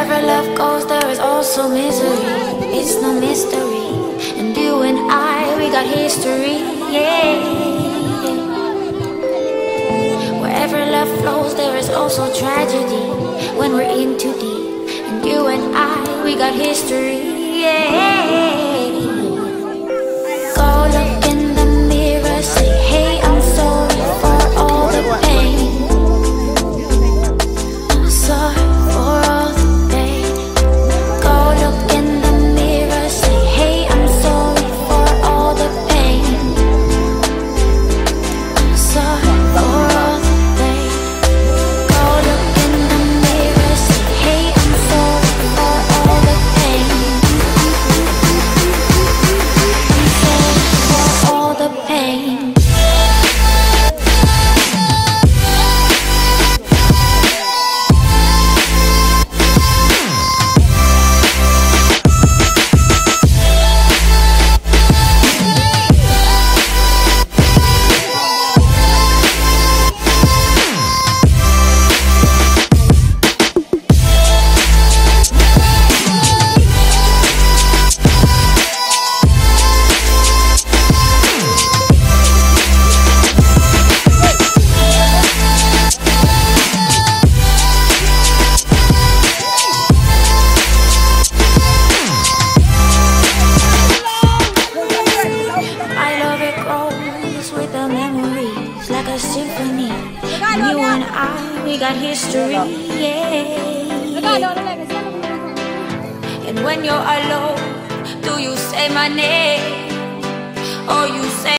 Wherever love goes, there is also misery. It's no mystery. And you and I, we got history, yeah. Wherever love flows, there is also tragedy when we're in too deep. And you and I, we got history, yeah. Go look in the mirror, say, hey, I'm sorry for all the pain. I'm sorry for all the pain. Go look in the mirror, say, hey, I'm sorry for all the pain. I'm sorry for all the pain. Go look in the mirror, say, hey, I'm sorry for all the pain. I'm sorry for all the pain. With the memories like a symphony. You and I, we got history, yeah. And when you're alone, do you say my name or you say